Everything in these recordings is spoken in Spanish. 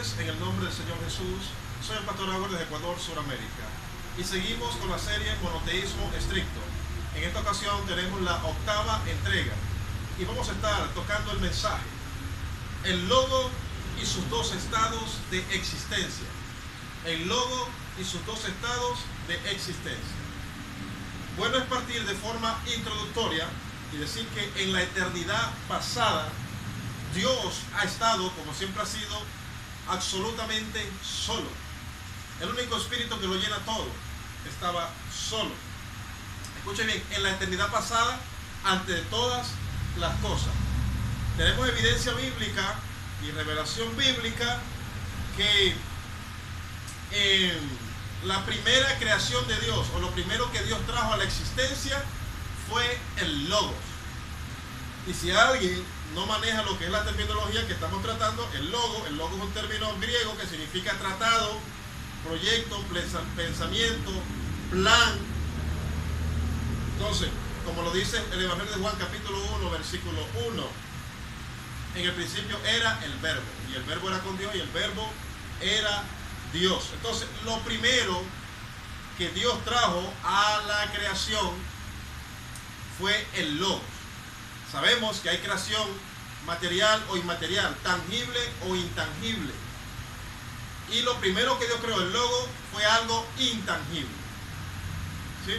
ustedes en el nombre del Señor Jesús. Soy el Pastor Agüero desde Ecuador, Suramérica. Y seguimos con la serie Monoteísmo Estricto. En esta ocasión tenemos la 8ª entrega. Y vamos a estar tocando el mensaje: el logo y sus dos estados de existencia. El logo y sus dos estados de existencia. Bueno es partir de forma introductoria y decir que en la eternidad pasada Dios ha estado, como siempre ha sido, absolutamente solo. El único espíritu que lo llena todo estaba solo. Escuchen bien, en la eternidad pasada, ante todas las cosas. Tenemos evidencia bíblica y revelación bíblica que la primera creación de Dios, o lo primero que Dios trajo a la existencia, fue el Logos. Y si alguien no maneja lo que es la terminología que estamos tratando, el Logos es un término griego que significa tratado, proyecto, pensamiento, plan. Entonces, como lo dice el Evangelio de Juan capítulo 1, versículo 1, en el principio era el verbo, y el verbo era con Dios, y el verbo era Dios. Entonces, lo primero que Dios trajo a la creación fue el Logos. Sabemos que hay creación material o inmaterial, tangible o intangible. Y lo primero que Dios creó, el Logos, fue algo intangible. ¿Sí?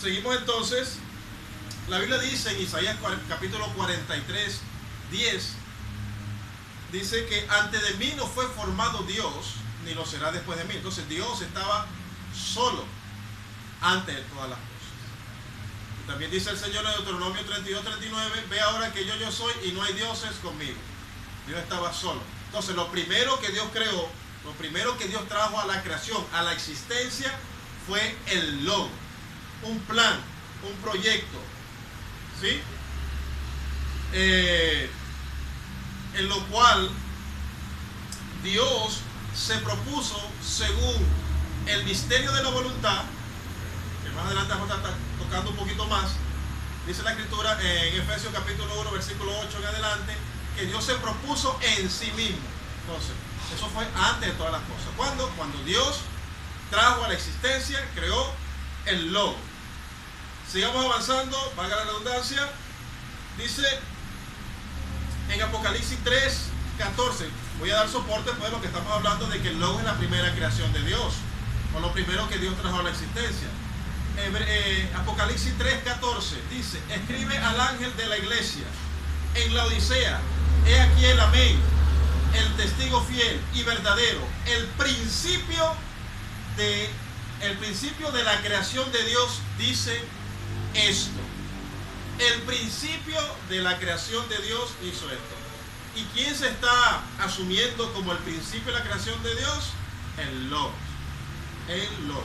Seguimos entonces. La Biblia dice en Isaías capítulo 43, 10, dice que antes de mí no fue formado Dios, ni lo será después de mí. Entonces Dios estaba solo antes de todas las cosas. Y también dice el Señor en Deuteronomio 32, 39, ve ahora que yo soy y no hay dioses conmigo. Dios estaba solo. Entonces lo primero que Dios creó, lo primero que Dios trajo a la creación, a la existencia, fue el Logos. Un plan, un proyecto. ¿Sí? En lo cual Dios se propuso según el misterio de la voluntad, que más adelante vamos a estar tocando un poquito más. Dice la Escritura en Efesios capítulo 1, versículo 8 en adelante, que Dios se propuso en sí mismo. Entonces, eso fue antes de todas las cosas. ¿Cuándo? Cuando Dios trajo a la existencia, creó el Logos. Sigamos avanzando, valga la redundancia. Dice en Apocalipsis 3, 14. Voy a dar soporte pues, de lo que estamos hablando de que el Logos es la primera creación de Dios, o lo primero que Dios trajo a la existencia. Apocalipsis 3, 14 dice: escribe al ángel de la iglesia en la Odisea, he aquí el amén, el testigo fiel y verdadero, el principio de la creación de Dios dice esto. El principio de la creación de Dios hizo esto. ¿Y quién se está asumiendo como el principio de la creación de Dios? El Logos. El Logos.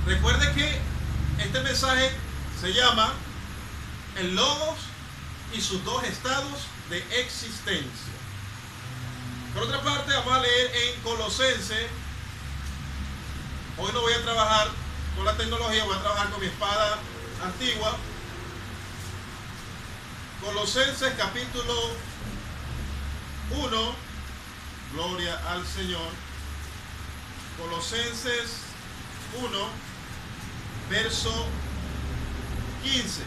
Recuerde que este mensaje se llama el Logos y sus dos estados de existencia. Por otra parte, vamos a leer en Colosenses. Hoy no voy a trabajar con la tecnología, voy a trabajar con mi espada antigua. Colosenses capítulo 1, gloria al Señor. Colosenses 1, verso 15.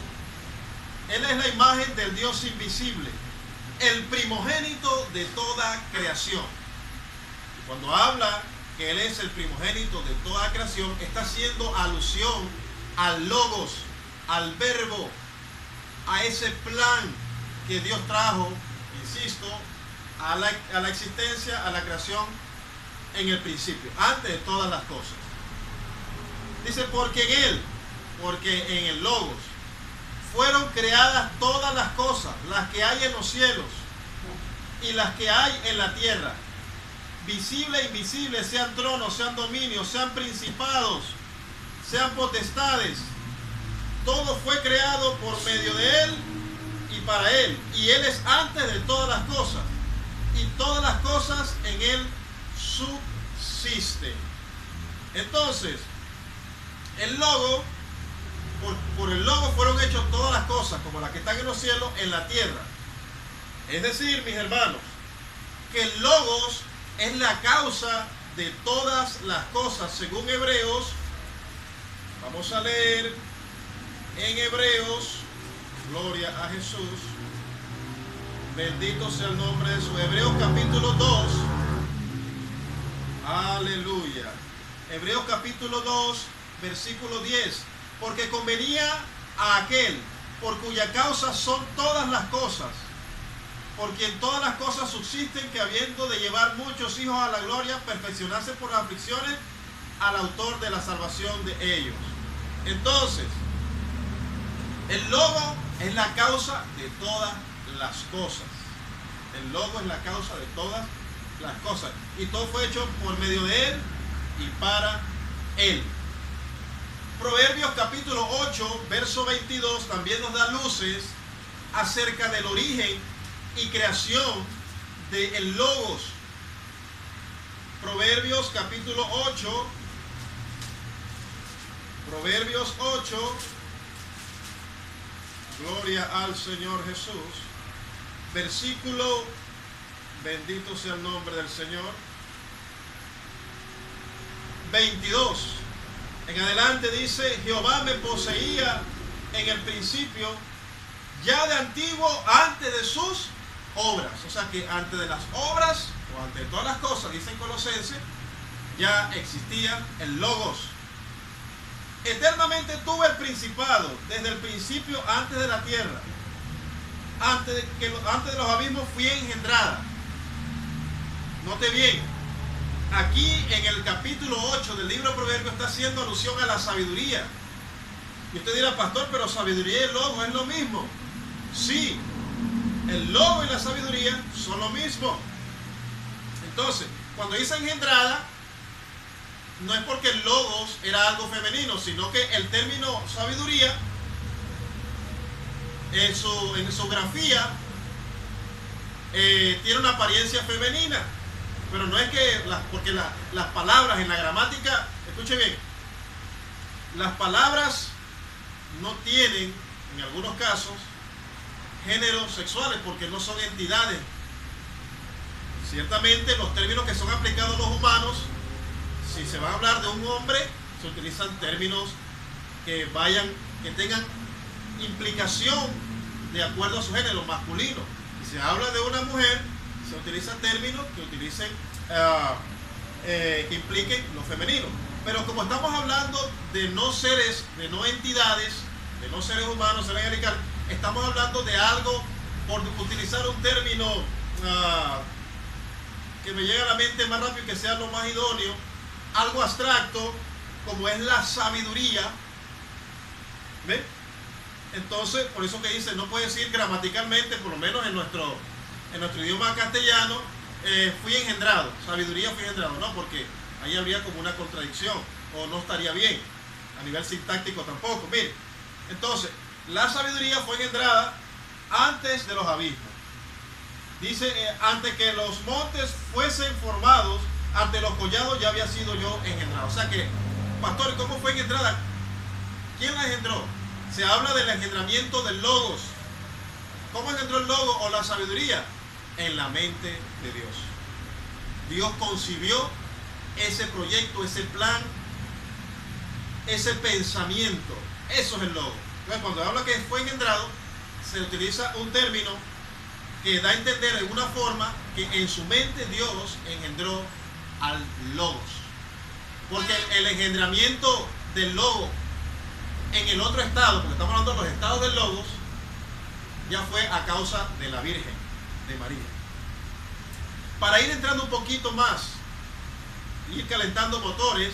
Él es la imagen del Dios invisible, el primogénito de toda creación. Y cuando habla que Él es el primogénito de toda creación, está haciendo alusión al Logos, al verbo, a ese plan que Dios trajo, insisto, a la existencia, a la creación en el principio, antes de todas las cosas. Dice, porque en el Logos fueron creadas todas las cosas, las que hay en los cielos y las que hay en la tierra, visibles e invisibles, sean tronos, sean dominios, sean principados, sean potestades. Todo fue creado por medio de Él y para Él. Y Él es antes de todas las cosas. Y todas las cosas en Él subsisten. Entonces, el Logo, por el Logo fueron hechas todas las cosas, como las que están en los cielos, en la tierra. Es decir, mis hermanos, que el Logos es la causa de todas las cosas, según Hebreos. Vamos a leer en Hebreos, gloria a Jesús, bendito sea el nombre de su. Hebreos capítulo 2, aleluya. Hebreos capítulo 2, versículo 10. Porque convenía a aquel por cuya causa son todas las cosas, por quien todas las cosas subsisten, que habiendo de llevar muchos hijos a la gloria, perfeccionarse por las aflicciones, al autor de la salvación de ellos. Entonces, el Logo es la causa de todas las cosas. El Logo es la causa de todas las cosas. Y todo fue hecho por medio de Él y para Él. Proverbios capítulo 8, verso 22 también nos da luces acerca del origen y creación del Logos. Proverbios capítulo 8, Proverbios 8, gloria al Señor Jesús, versículo, bendito sea el nombre del Señor, 22. En adelante dice: Jehová me poseía en el principio, ya de antiguo, antes de sus obras. O sea que antes de las obras, o antes de todas las cosas, dicen Colosenses, ya existía el Logos. Eternamente tuve el principado, desde el principio, antes de la tierra. Antes de los abismos fui engendrada. Note bien. Aquí en el capítulo 8 del libro de Proverbios está haciendo alusión a la sabiduría. Y usted dirá: pastor, pero sabiduría y el Logo es lo mismo. Sí, el Logo y la sabiduría son lo mismo. Entonces, cuando dice engendrada, no es porque el Logos era algo femenino, sino que el término sabiduría, en su grafía, tiene una apariencia femenina. Pero no es que, porque las palabras en la gramática, escuche bien, las palabras no tienen, en algunos casos, géneros sexuales, porque no son entidades. Ciertamente los términos que son aplicados a los humanos, si se va a hablar de un hombre, se utilizan términos que tengan implicación de acuerdo a su género masculino. Y si se habla de una mujer, se utilizan términos que impliquen lo femenino. Pero como estamos hablando de no seres, de no entidades, de no seres humanos, seres angelicales, estamos hablando de algo, por utilizar un término que me llega a la mente más rápido y que sea lo más idóneo, algo abstracto, como es la sabiduría. ¿Ven? Entonces, por eso que dice, no puede decir gramaticalmente, por lo menos en nuestro idioma castellano, fui engendrado, sabiduría fui engendrado. No, porque ahí habría como una contradicción, o no estaría bien, a nivel sintáctico tampoco. Mire, entonces, la sabiduría fue engendrada antes de los abismos. Dice, antes que los montes fuesen formados, ante los collados ya había sido yo engendrado. O sea que, pastor, ¿cómo fue engendrada? ¿Quién la engendró? Se habla del engendramiento del Logos. ¿Cómo engendró el Logos o la sabiduría? En la mente de Dios. Dios concibió ese proyecto, ese plan, ese pensamiento. Eso es el Logos. Entonces, cuando habla que fue engendrado, se utiliza un término que da a entender de alguna forma que en su mente Dios engendró al Logos. Porque el engendramiento del Logos en el otro estado, porque estamos hablando de los estados del Logos, ya fue a causa de la Virgen, de María. Para ir entrando un poquito más, ir calentando motores,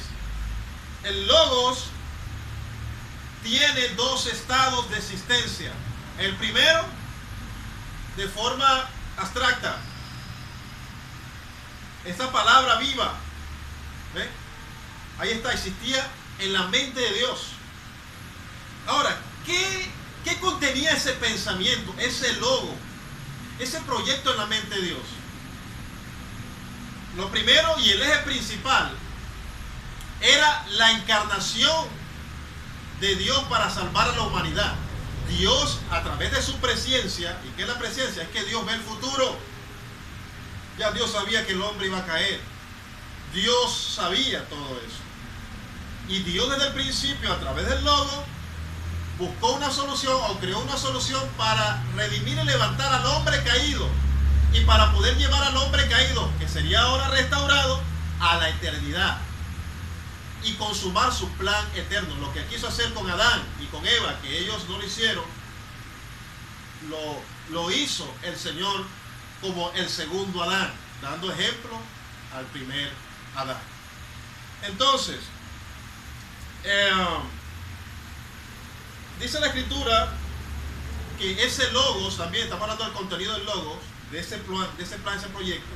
el Logos tiene dos estados de existencia. El primero, de forma abstracta, esa palabra viva, ¿ve? Ahí está, existía en la mente de Dios. Ahora, ¿qué contenía ese pensamiento, ese logo, ese proyecto en la mente de Dios? Lo primero y el eje principal era la encarnación de Dios para salvar a la humanidad. Dios, a través de su presencia, ¿y qué es la presencia? Es que Dios ve el futuro. futuro. Ya Dios sabía que el hombre iba a caer. Dios sabía todo eso. Y Dios desde el principio, a través del Logos, buscó una solución o creó una solución para redimir y levantar al hombre caído. Y para poder llevar al hombre caído, que sería ahora restaurado, a la eternidad. Y consumar su plan eterno. Lo que quiso hacer con Adán y con Eva, que ellos no lo hicieron, lo hizo el Señor como el segundo Adán, dando ejemplo al primer Adán. Entonces, dice la Escritura que ese Logos, también estamos hablando del contenido del Logos, de ese plan, ese proyecto,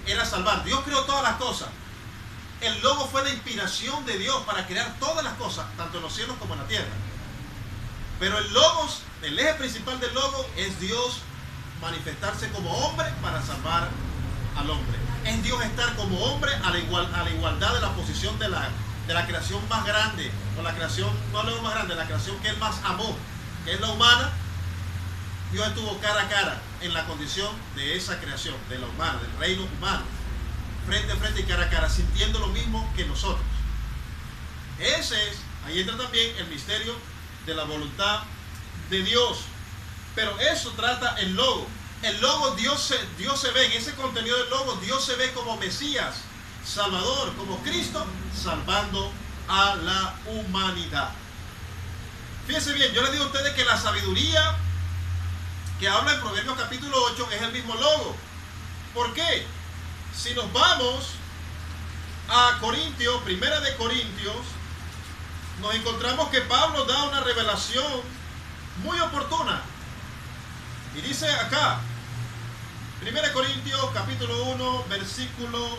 era salvar. Dios creó todas las cosas. El Logos fue la inspiración de Dios para crear todas las cosas, tanto en los cielos como en la tierra. Pero el Logos, el eje principal del Logos, es Dios manifestarse como hombre para salvar al hombre. Es Dios estar como hombre a la igualdad de la posición de la creación más grande, o la creación, no la más grande, la creación que Él más amó, que es la humana. Dios estuvo cara a cara en la condición de esa creación, de la humana, del reino humano, frente a frente y cara a cara, sintiendo lo mismo que nosotros. Ahí entra también el misterio de la voluntad de Dios. Pero eso trata el Logos. El Logos, Dios se ve en ese contenido del Logos, Dios se ve como Mesías, Salvador, como Cristo, salvando a la humanidad. Fíjense bien, yo les digo a ustedes que la sabiduría que habla en Proverbios capítulo 8 es el mismo Logos. ¿Por qué? Si nos vamos a Corintios, primera de Corintios, nos encontramos que Pablo da una revelación muy oportuna. Y dice acá, 1 Corintios capítulo 1, versículo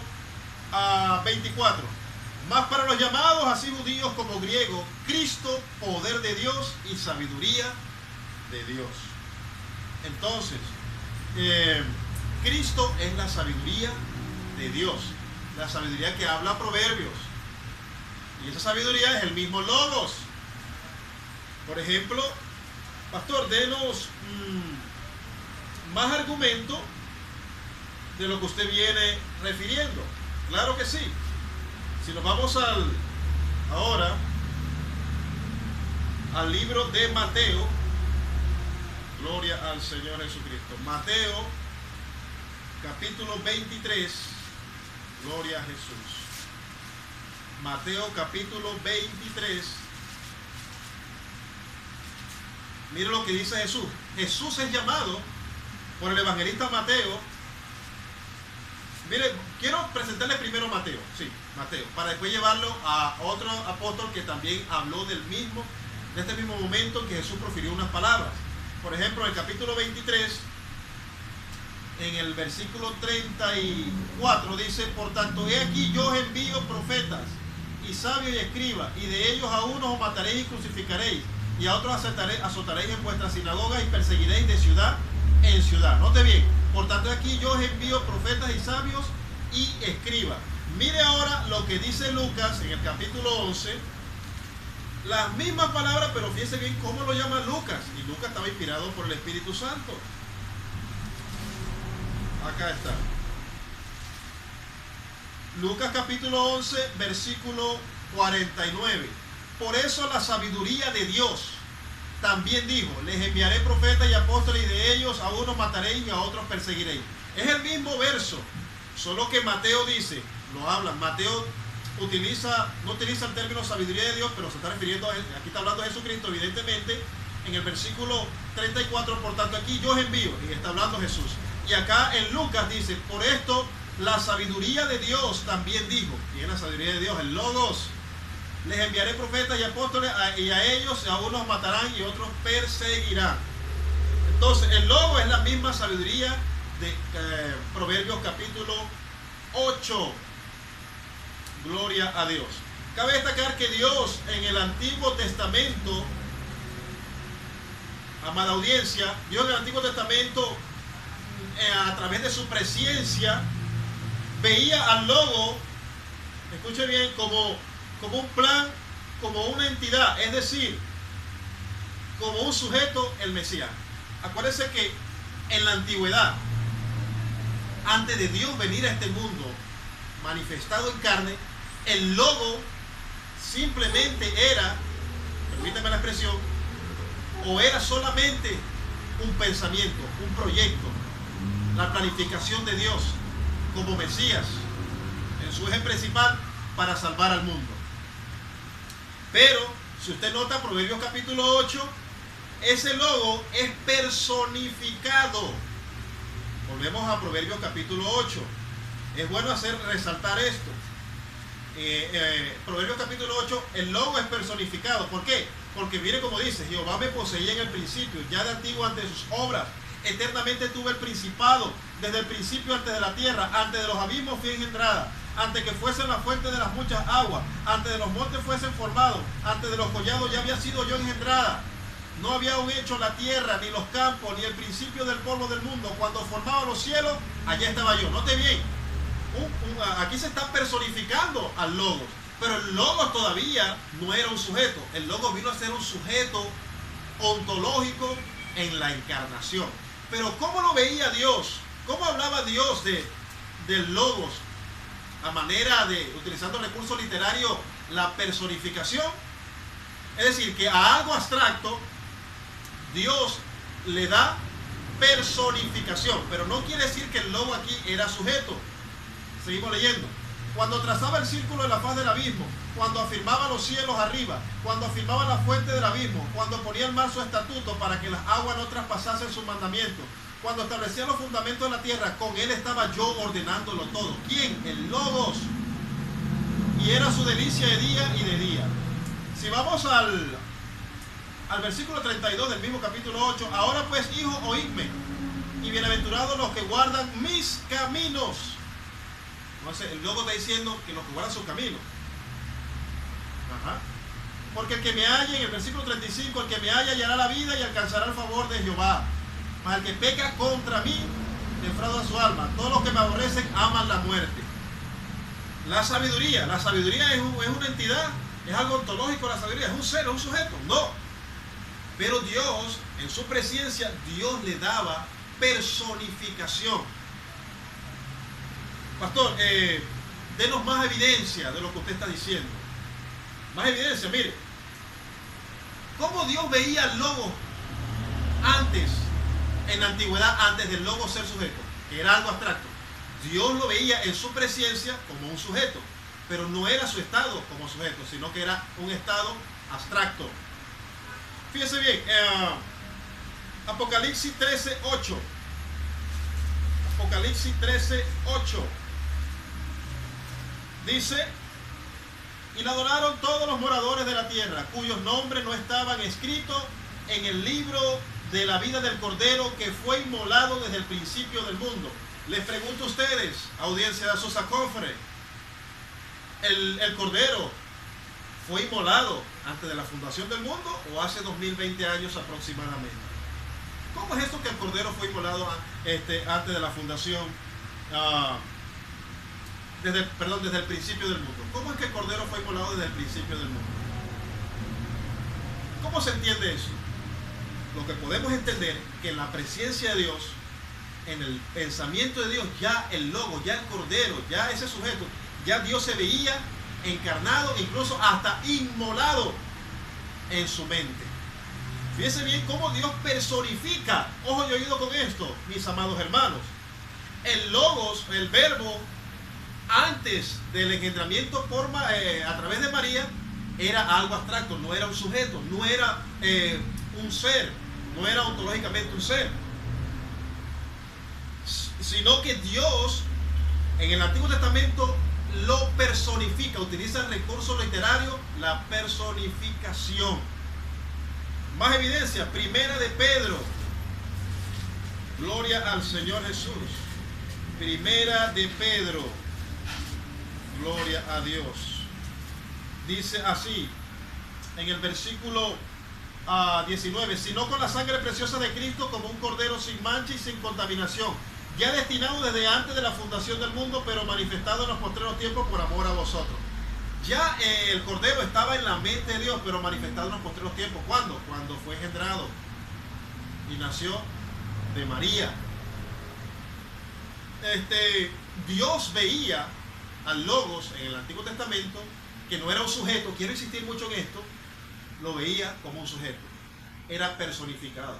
24. Mas para los llamados, así judíos como griegos, Cristo, poder de Dios y sabiduría de Dios. Entonces, Cristo es la sabiduría de Dios, la sabiduría que habla Proverbios. Y esa sabiduría es el mismo Logos. Por ejemplo, pastor, denos más argumento de lo que usted viene refiriendo. Claro que sí. Si nos vamos ahora al libro de Mateo, gloria al Señor Jesucristo. Mateo, capítulo 23, gloria a Jesús. Mateo, capítulo 23. Mire lo que dice Jesús. Jesús es llamado por el evangelista Mateo. Mire, quiero presentarle primero Mateo, Mateo, para después llevarlo a otro apóstol que también habló de este mismo momento en que Jesús profirió unas palabras. Por ejemplo, en el capítulo 23, en el versículo 34, dice: por tanto, he aquí yo os envío profetas y sabios y escribas, y de ellos a unos os mataréis y crucificaréis, y a otros azotaréis en vuestras sinagogas y perseguiréis de ciudad en ciudad. Note bien, por tanto aquí yo os envío profetas y sabios y escribas. Mire ahora lo que dice Lucas en el capítulo 11, las mismas palabras, pero fíjense bien cómo lo llama Lucas, y Lucas estaba inspirado por el Espíritu Santo. Acá está. Lucas capítulo 11, versículo 49. Por eso la sabiduría de Dios también dijo: les enviaré profetas y apóstoles, y de ellos a unos mataréis y a otros perseguiréis. Es el mismo verso, solo que Mateo dice, Mateo no utiliza el término sabiduría de Dios, pero se está refiriendo aquí está hablando de Jesucristo, evidentemente, en el versículo 34, por tanto aquí yo os envío, y está hablando Jesús. Y acá en Lucas dice: por esto la sabiduría de Dios también dijo. ¿Quién es la sabiduría de Dios? El Logos. Les enviaré profetas y apóstoles, y a ellos a unos matarán y otros perseguirán. Entonces el Logos es la misma sabiduría de Proverbios capítulo 8. Gloria a Dios. Cabe destacar que Dios en el Antiguo Testamento, amada audiencia, Dios en el Antiguo Testamento, a través de su presencia, veía al Logos, escuche bien, como un plan, como una entidad, es decir, como un sujeto, el Mesías. Acuérdense que en la antigüedad antes de Dios venir a este mundo manifestado en carne, el logo simplemente era, permítame la expresión, o era solamente un pensamiento, un proyecto, la planificación de Dios como Mesías en su eje principal para salvar al mundo. Pero si usted nota Proverbios capítulo 8, ese logo es personificado. Volvemos a Proverbios capítulo 8. Es bueno resaltar esto. Proverbios capítulo 8, el logo es personificado. ¿Por qué? Porque mire como dice: Jehová me poseía en el principio, ya de antiguo ante sus obras. Eternamente tuve el principado, desde el principio antes de la tierra, antes de los abismos fui engendrada, antes que fuesen la fuente de las muchas aguas, antes de los montes fuesen formados, antes de los collados ya había sido yo engendrada. No había aún hecho la tierra, ni los campos, ni el principio del polvo del mundo. Cuando formaba los cielos, allá estaba yo. Note bien, aquí se está personificando al Logos, pero el Logos todavía no era un sujeto. El Logos vino a ser un sujeto ontológico en la encarnación. Pero ¿cómo lo veía Dios? ¿Cómo hablaba Dios del Logos? A manera de, utilizando recursos literarios, la personificación. Es decir, que a algo abstracto Dios le da personificación, pero no quiere decir que el logo aquí era sujeto. Seguimos leyendo. Cuando trazaba el círculo de la faz del abismo, cuando afirmaba los cielos arriba, cuando afirmaba la fuente del abismo, cuando ponía en mar su estatuto para que las aguas no traspasasen sus mandamientos, cuando establecía los fundamentos de la tierra, con él estaba yo ordenándolo todo. ¿Quién? El Logos. Y era su delicia de día y de día. Si vamos al versículo 32 del mismo capítulo 8, ahora pues, hijos, oídme, y bienaventurados los que guardan mis caminos. Entonces, el Logos está diciendo que los que guardan sus caminos. Porque el que me halla, en el versículo 35, el que me halla hallará la vida y alcanzará el favor de Jehová. Mas el que peca contra mí, defrauda su alma. Todos los que me aborrecen aman la muerte. La sabiduría es una entidad, es algo ontológico. La sabiduría es un ser, es un sujeto. No. Pero Dios, en su presencia, Dios le daba personificación. Pastor, denos más evidencia de lo que usted está diciendo. Más evidencia, mire. ¿Cómo Dios veía el logo antes, en la antigüedad, antes del logo ser sujeto? Que era algo abstracto. Dios lo veía en su presencia como un sujeto, pero no era su estado como sujeto, sino que era un estado abstracto. Fíjese bien, Apocalipsis 13:8. Apocalipsis 13:8. Dice: y la adoraron todos los moradores de la tierra, cuyos nombres no estaban escritos en el libro de la vida del Cordero, que fue inmolado desde el principio del mundo. Les pregunto a ustedes, audiencia de Azusa Conference, ¿el Cordero fue inmolado antes de la fundación del mundo o hace 2020 años aproximadamente? ¿Cómo es esto que el Cordero fue inmolado antes de la fundación, desde el principio del mundo? ¿Cómo es que el Cordero fue inmolado desde el principio del mundo? ¿Cómo se entiende eso? Lo que podemos entender que en la presencia de Dios, en el pensamiento de Dios, ya el logo, ya el Cordero, ya ese sujeto, ya Dios se veía encarnado, incluso hasta inmolado en su mente. Fíjense bien cómo Dios personifica, ojo y oído con esto, mis amados hermanos. El logos, el verbo, antes del engendramiento a través de María, era algo abstracto, no era un sujeto, no era un ser, no era ontológicamente un ser, sino que Dios en el Antiguo Testamento lo personifica, utiliza el recurso literario, la personificación. Más evidencia, Primera de Pedro, gloria al Señor Jesús. Primera de Pedro, gloria a Dios. Dice así, en el versículo 19, sino con la sangre preciosa de Cristo, como un cordero sin mancha y sin contaminación, ya destinado desde antes de la fundación del mundo, pero manifestado en los postreros tiempos por amor a vosotros. Ya el Cordero estaba en la mente de Dios, pero manifestado en los postreros tiempos. ¿Cuándo? Cuando fue engendrado y nació de María. Dios veía al Logos en el Antiguo Testamento, que no era un sujeto, quiero insistir mucho en esto, lo veía como un sujeto, era personificado.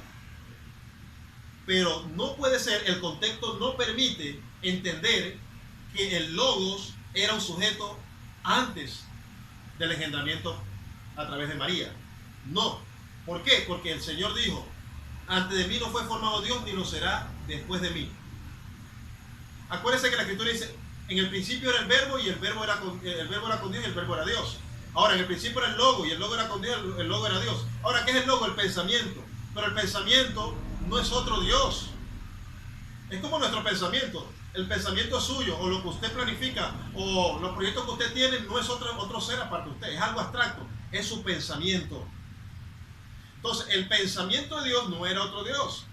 Pero no puede ser, el contexto no permite entender que el Logos era un sujeto antes del engendramiento a través de María. No. ¿Por qué? Porque el Señor dijo, antes de mí no fue formado Dios, ni lo será después de mí. Acuérdense que la Escritura dice, en el principio era el verbo, y el verbo era con Dios, y el verbo era Dios. Ahora, en el principio era el logo, y el logo era con Dios, el logo era Dios. Ahora, ¿qué es el logo? El pensamiento. Pero el pensamiento no es otro Dios. Es como nuestro pensamiento. El pensamiento suyo, o lo que usted planifica, o los proyectos que usted tiene, no es otro ser aparte de usted. Es algo abstracto. Es su pensamiento. Entonces, el pensamiento de Dios no era otro Dios,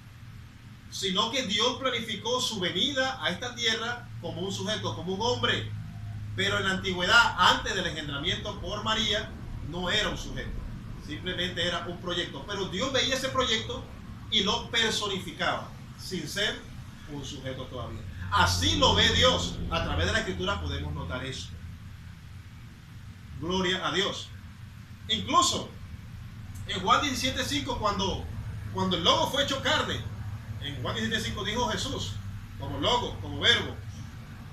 sino que Dios planificó su venida a esta tierra como un sujeto, como un hombre. Pero en la antigüedad, antes del engendramiento por María, no era un sujeto, simplemente era un proyecto. Pero Dios veía ese proyecto y lo personificaba, sin ser un sujeto todavía. Así lo ve Dios. A través de la Escritura podemos notar esto. Gloria a Dios. Incluso en Juan 17:5, cuando el Logo fue hecho carne, en Juan 17:5 dijo Jesús, como Logo, como verbo,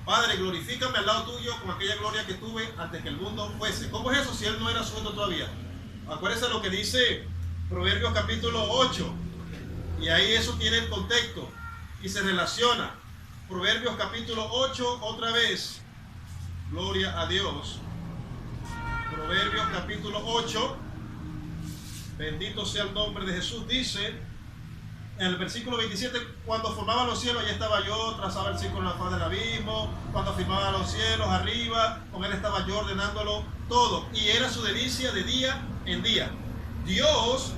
Padre, glorifícame al lado tuyo con aquella gloria que tuve antes que el mundo fuese. ¿Cómo es eso si él no era sujeto todavía? Acuérdense lo que dice Proverbios capítulo 8, y ahí eso tiene el contexto y se relaciona. Proverbios capítulo 8, otra vez, gloria a Dios. Proverbios capítulo 8, bendito sea el nombre de Jesús, dice en el versículo 27, cuando formaba los cielos, allí estaba yo, trazaba el círculo en la faz del abismo, cuando firmaba los cielos arriba, con él estaba yo ordenándolo todo, y era su delicia de día en día. Dios,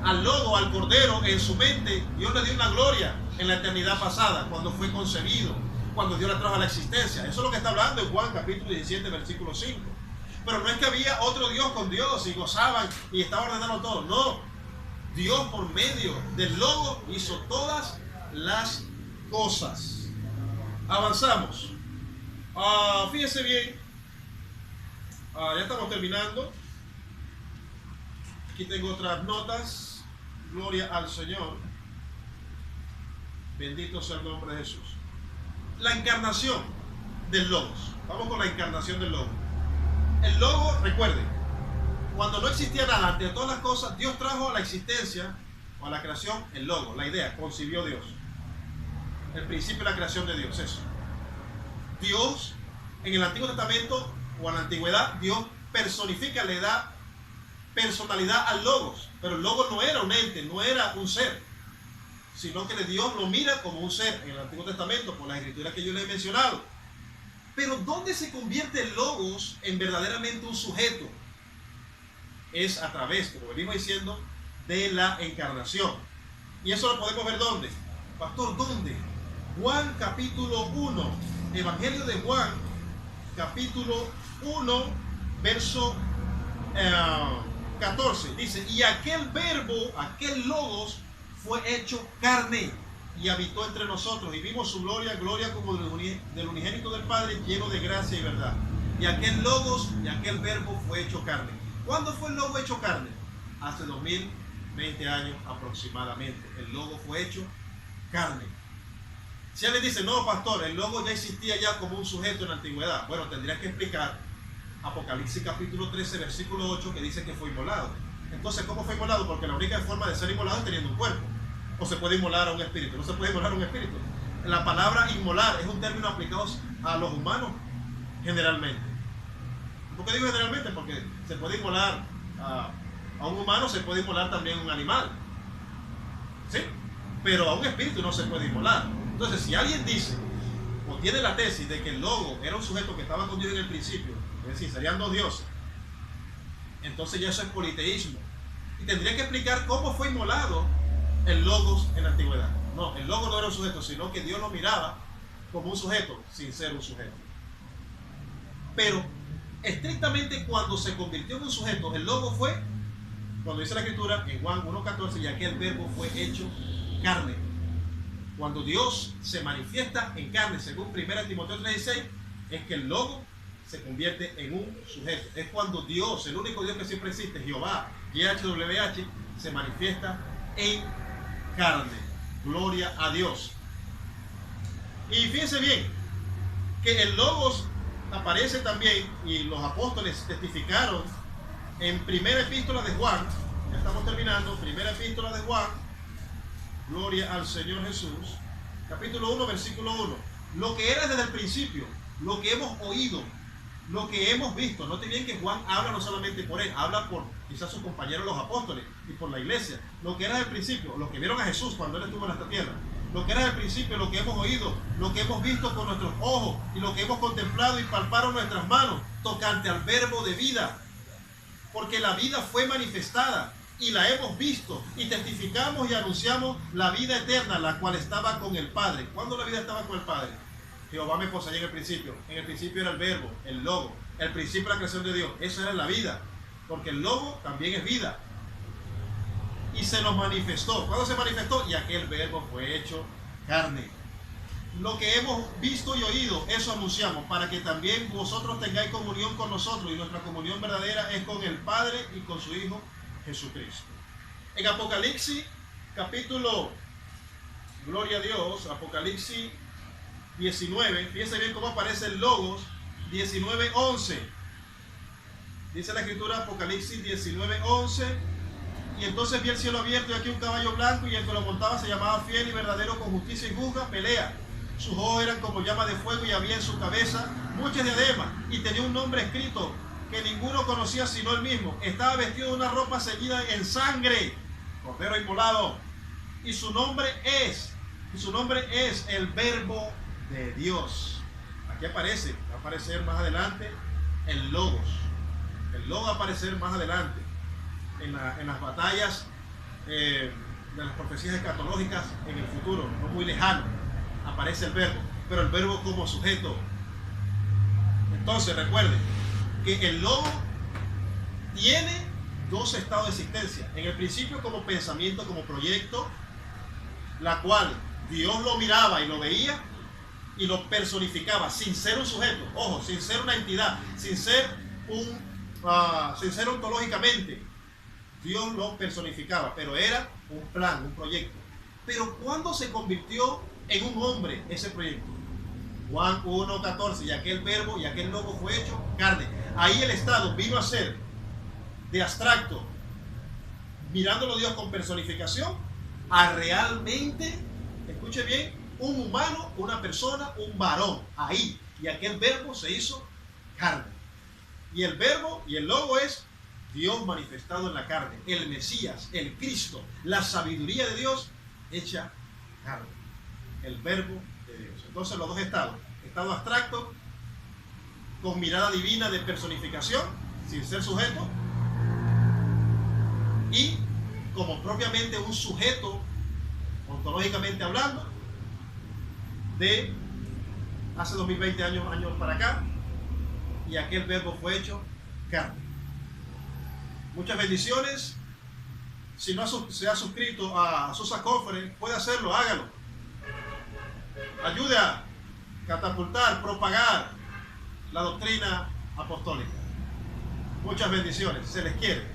al Logo, al Cordero, en su mente, Dios le dio una gloria en la eternidad pasada, cuando fue concebido, cuando Dios la trajo a la existencia. Eso es lo que está hablando en Juan capítulo 17, versículo 5. Pero no es que había otro Dios con Dios y gozaban y estaba ordenando todo. No. Dios por medio del Logo hizo todas las cosas. Avanzamos. Fíjese bien. Ya estamos terminando. Aquí tengo otras notas. Gloria al Señor. Bendito sea el nombre de Jesús. La encarnación del Logos. Vamos con la encarnación del Logo. El Logo, recuerden, cuando no existía nada, ante todas las cosas, Dios trajo a la existencia o a la creación el Logo, la idea, concibió Dios. El principio de la creación de Dios, eso. Dios, en el Antiguo Testamento o en la Antigüedad, Dios personifica, le da personalidad al Logos. Pero el Logos no era un ente, no era un ser, sino que Dios lo mira como un ser en el Antiguo Testamento, por las escrituras que yo les he mencionado. Pero ¿dónde se convierte el Logos en verdaderamente un sujeto? Es a través, como venimos diciendo, de la encarnación. Y eso lo podemos ver ¿dónde? Pastor, ¿dónde? Juan capítulo 1, Evangelio de Juan capítulo 1, verso 14. Dice, y aquel verbo, aquel Logos, fue hecho carne y habitó entre nosotros, y vimos su gloria, gloria como del unigénito del Padre, lleno de gracia y verdad. Y aquel Logos y aquel verbo fue hecho carne. ¿Cuándo fue el Logo hecho carne? Hace 2020 años aproximadamente. El Logo fue hecho carne. Si alguien dice, no, pastor, el Logo ya existía ya como un sujeto en la antigüedad. Bueno, tendría que explicar Apocalipsis capítulo 13, versículo 8, que dice que fue inmolado. Entonces, ¿cómo fue inmolado? Porque la única forma de ser inmolado es teniendo un cuerpo. O se puede inmolar a un espíritu. No se puede inmolar a un espíritu. La palabra inmolar es un término aplicado a los humanos generalmente. ¿Por qué digo generalmente? Porque se puede inmolar a un humano, se puede inmolar también a un animal. ¿Sí? Pero a un espíritu no se puede inmolar. Entonces, si alguien dice o tiene la tesis de que el Logo era un sujeto que estaba con Dios en el principio, es decir, serían dos dioses, entonces ya eso es politeísmo. Y tendría que explicar cómo fue inmolado el Logos en la antigüedad. No, el Logo no era un sujeto, sino que Dios lo miraba como un sujeto, sin ser un sujeto. Pero estrictamente cuando se convirtió en un sujeto, el Logo fue, cuando dice la Escritura en Juan 1.14, y aquel verbo fue hecho carne. Cuando Dios se manifiesta en carne, según 1 Timoteo 3:16, es que el logo se convierte en un sujeto. Es cuando Dios, el único Dios que siempre existe, Jehová, YHWH, se manifiesta en carne. Gloria a Dios. Y fíjense bien, que el Logos aparece también, y los apóstoles testificaron en primera epístola de Juan. Ya estamos terminando. Primera epístola de Juan. Gloria al Señor Jesús. Capítulo 1, versículo 1. Lo que era desde el principio, lo que hemos oído, lo que hemos visto. Noten bien que Juan habla no solamente por él, habla por quizás sus compañeros los apóstoles y por la iglesia. Lo que era desde el principio, lo que vieron a Jesús cuando él estuvo en esta tierra. Lo que era desde el principio, lo que hemos oído, lo que hemos visto con nuestros ojos y lo que hemos contemplado y palparon nuestras manos tocante al verbo de vida. Porque la vida fue manifestada y la hemos visto y testificamos y anunciamos la vida eterna, la cual estaba con el Padre. ¿Cuándo la vida estaba con el Padre? Jehová me poseía en el principio. En el principio era el verbo, el logo, el principio de la creación de Dios. Esa era la vida, porque el logo también es vida. Y se nos manifestó. ¿Cuándo se manifestó? Y aquel verbo fue hecho carne. Lo que hemos visto y oído, eso anunciamos, para que también vosotros tengáis comunión con nosotros. Y nuestra comunión verdadera es con el Padre y con su Hijo Jesucristo. En Apocalipsis, capítulo, gloria a Dios, Apocalipsis 19, fíjense bien cómo aparece el Logos, 19:11. Dice la escritura, Apocalipsis 19:11. Y entonces vi el cielo abierto y aquí un caballo blanco, y el que lo montaba se llamaba Fiel y Verdadero, con justicia y juzga, pelea. Sus ojos eran como llama de fuego y había en su cabeza muchas diademas, y tenía un nombre escrito que ninguno conocía sino él mismo. Estaba vestido de una ropa ceñida en sangre, cordero inmolado, y su nombre es el Verbo de Dios. Aquí aparece, va a aparecer más adelante el Logos. El Logos va a aparecer más adelante en las batallas de las profecías escatológicas en el futuro, no muy lejano. Aparece el verbo, pero el verbo como sujeto. Entonces recuerden que el logo tiene dos estados de existencia. En el principio como pensamiento, como proyecto, la cual Dios lo miraba y lo veía y lo personificaba sin ser un sujeto, ojo, sin ser una entidad, sin ser ontológicamente. Dios lo personificaba, pero era un plan, un proyecto. Pero ¿cuándo se convirtió en un hombre ese proyecto? Juan 1:14, y aquel verbo y aquel logo fue hecho carne. Ahí el estado vino a ser de abstracto, mirándolo Dios con personificación, a realmente, escuche bien, un humano, una persona, un varón. Ahí, y aquel verbo se hizo carne. Y el verbo y el logo es Dios manifestado en la carne, el Mesías, el Cristo, la sabiduría de Dios hecha carne, el verbo de Dios. Entonces los dos estados, estado abstracto con mirada divina de personificación, sin ser sujeto, y como propiamente un sujeto, ontológicamente hablando, de hace 2020 años para acá, y aquel verbo fue hecho carne. Muchas bendiciones. Si no se ha suscrito a Susa Conference, puede hacerlo, hágalo. Ayude a catapultar, propagar la doctrina apostólica. Muchas bendiciones. Se les quiere.